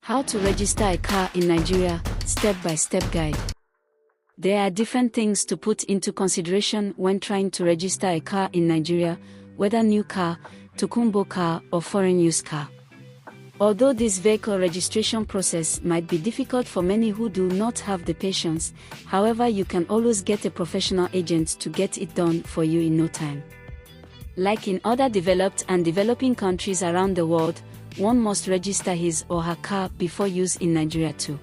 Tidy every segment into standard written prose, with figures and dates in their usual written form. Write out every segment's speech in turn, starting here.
How to register a car in Nigeria, step-by-step guide. There are different things to put into consideration when trying to register a car in Nigeria, whether new car, tokunbo car, or foreign use car. Although this vehicle registration process might be difficult for many who do not have the patience, however, you can always get a professional agent to get it done for you in no time. Like in other developed and developing countries around the world, one must register his or her car before use in Nigeria too.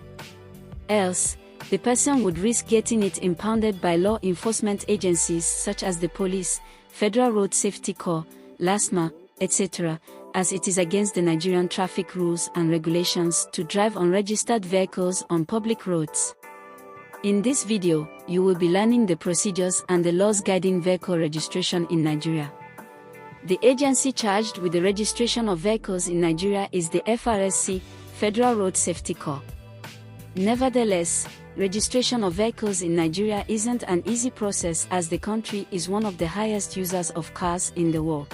Else, the person would risk getting it impounded by law enforcement agencies such as the police, Federal Road Safety Corps, LASMA, etc., as it is against the Nigerian traffic rules and regulations to drive unregistered vehicles on public roads. In this video, you will be learning the procedures and the laws guiding vehicle registration in Nigeria. The agency charged with the registration of vehicles in Nigeria is the FRSC, Federal Road Safety Corps. Nevertheless, registration of vehicles in Nigeria isn't an easy process as the country is one of the highest users of cars in the world.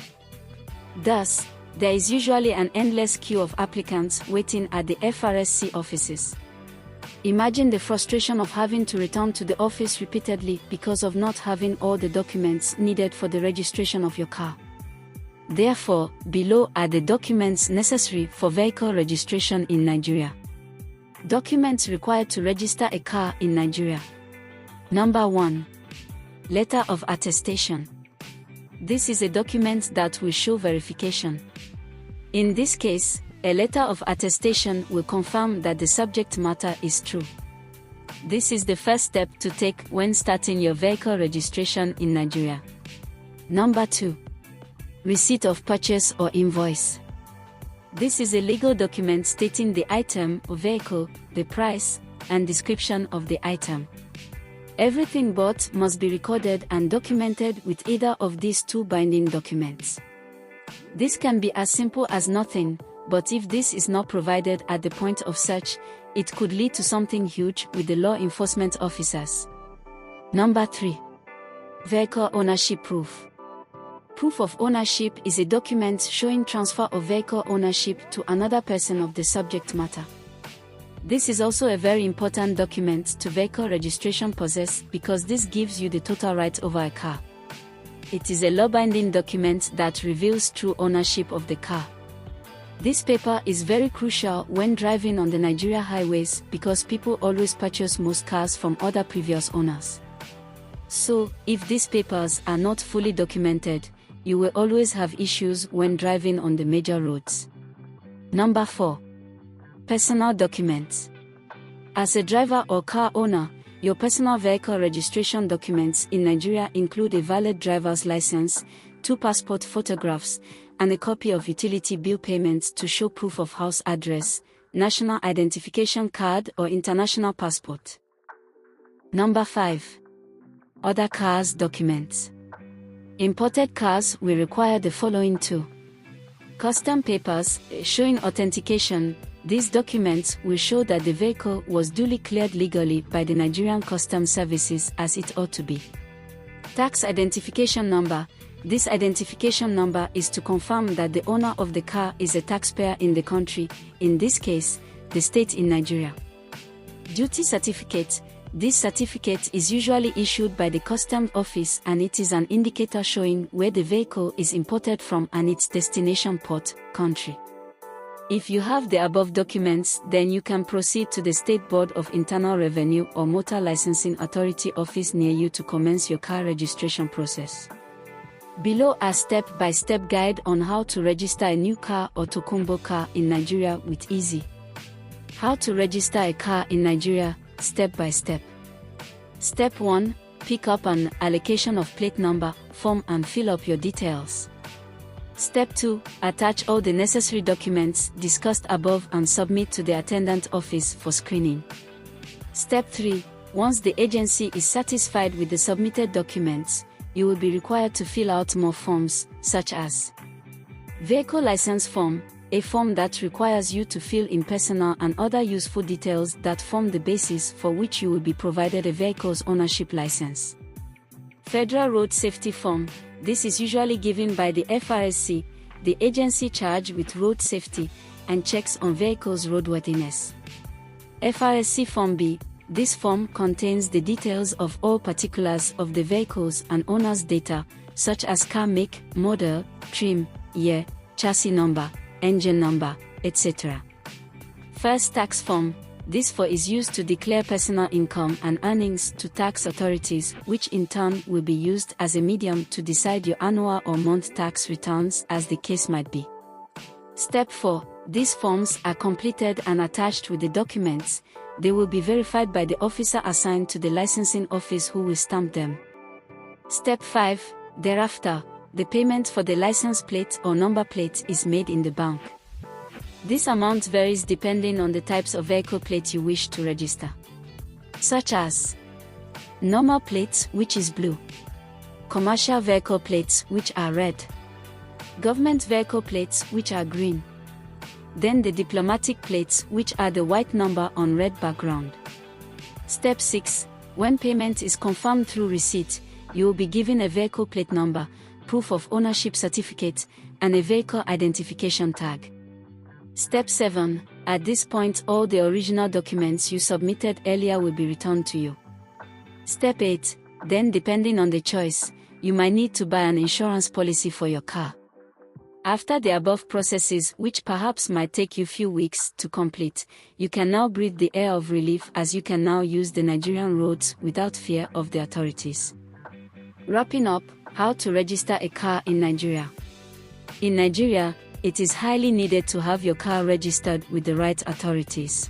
Thus, there is usually an endless queue of applicants waiting at the FRSC offices. Imagine the frustration of having to return to the office repeatedly because of not having all the documents needed for the registration of your car. Therefore, below are the documents necessary for vehicle registration in Nigeria. Documents required to register a car in Nigeria. Number 1. Letter of attestation. This is a document that will show verification. In this case, a letter of attestation will confirm that the subject matter is true. This is the first step to take when starting your vehicle registration in Nigeria. Number 2. Receipt of purchase or invoice. This is a legal document stating the item or vehicle, the price, and description of the item. Everything bought must be recorded and documented with either of these two binding documents. This can be as simple as nothing, but if this is not provided at the point of search, it could lead to something huge with the law enforcement officers. Number 3. Vehicle ownership proof. Proof of ownership is a document showing transfer of vehicle ownership to another person of the subject matter. This is also a very important document to vehicle registration process because this gives you the total right over a car. It is a law-binding document that reveals true ownership of the car. This paper is very crucial when driving on the Nigeria highways because people always purchase most cars from other previous owners. So, if these papers are not fully documented, you will always have issues when driving on the major roads. Number 4. Personal documents. As a driver or car owner, your personal vehicle registration documents in Nigeria include a valid driver's license, 2 passport photographs, and a copy of utility bill payments to show proof of house address, national identification card or international passport. Number 5. Other cars documents. Imported cars will require the following too. Custom papers showing authentication. These documents will show that the vehicle was duly cleared legally by the Nigerian Customs Services as it ought to be. Tax identification number. This identification number is to confirm that the owner of the car is a taxpayer in the country, in this case, the state in Nigeria. Duty certificate. This certificate is usually issued by the Customs Office and it is an indicator showing where the vehicle is imported from and its destination port, country. If you have the above documents, then you can proceed to the State Board of Internal Revenue or Motor Licensing Authority office near you to commence your car registration process. Below are step-by-step guide on how to register a new car or tokunbo car in Nigeria with easy. How to register a car in Nigeria, step by step. Step 1. Pick up an allocation of plate number form and fill up your details. Step 2. Attach all the necessary documents discussed above and submit to the attendant office for screening. Step 3. Once the agency is satisfied with the submitted documents, you will be required to fill out more forms, such as Vehicle License Form, a form that requires you to fill in personal and other useful details that form the basis for which you will be provided a vehicle's ownership license. Federal Road Safety Form. This is usually given by the FRSC, the agency charged with road safety. and checks on vehicles' roadworthiness. FRSC Form B. This form contains the details of all particulars of the vehicles and owner's data, such as car make, model, trim, year, chassis number, engine number, etc. First tax form. This form is used to declare personal income and earnings to tax authorities, which in turn will be used as a medium to decide your annual or month tax returns, as the case might be. Step 4. These forms are completed and attached with the documents. They will be verified by the officer assigned to the licensing office, who will stamp them. Step 5. Thereafter, the payment for the license plate or number plate is made in the bank. This amount varies depending on the types of vehicle plate you wish to register, such as normal plates, which is blue, commercial vehicle plates, which are red, government vehicle plates, which are green, then the diplomatic plates, which are the white number on red background. Step 6. When payment is confirmed through receipt, you will be given a vehicle plate number, proof of ownership certificate, and a vehicle identification tag. Step 7. At this point, all the original documents you submitted earlier will be returned to you. Step 8. Then, depending on the choice, you might need to buy an insurance policy for your car. After the above processes, which perhaps might take you few weeks to complete, you can now breathe the air of relief, as you can now use the Nigerian roads without fear of the authorities. Wrapping up, how to register a car in Nigeria. In Nigeria, it is highly needed to have your car registered with the right authorities.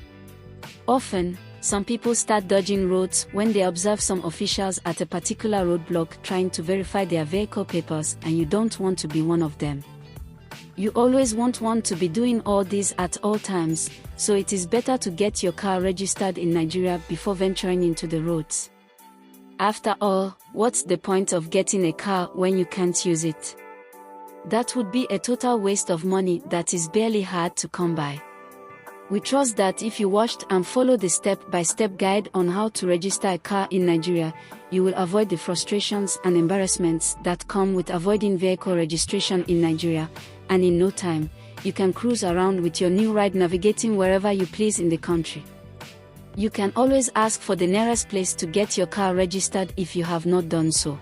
Often, some people start dodging roads when they observe some officials at a particular roadblock trying to verify their vehicle papers, and you don't want to be one of them. You always won't want to be doing all this at all times, so it is better to get your car registered in Nigeria before venturing into the roads. After all, what's the point of getting a car when you can't use it? That would be a total waste of money that is barely hard to come by. We trust that if you watched and followed the step-by-step guide on how to register a car in Nigeria, you will avoid the frustrations and embarrassments that come with avoiding vehicle registration in Nigeria, and in no time, you can cruise around with your new ride, navigating wherever you please in the country. You can always ask for the nearest place to get your car registered if you have not done so.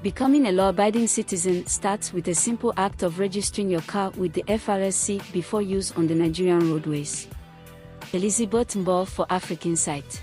Becoming a law-abiding citizen starts with a simple act of registering your car with the FRSC before use on the Nigerian roadways. Elizabeth Mbor for African Insight.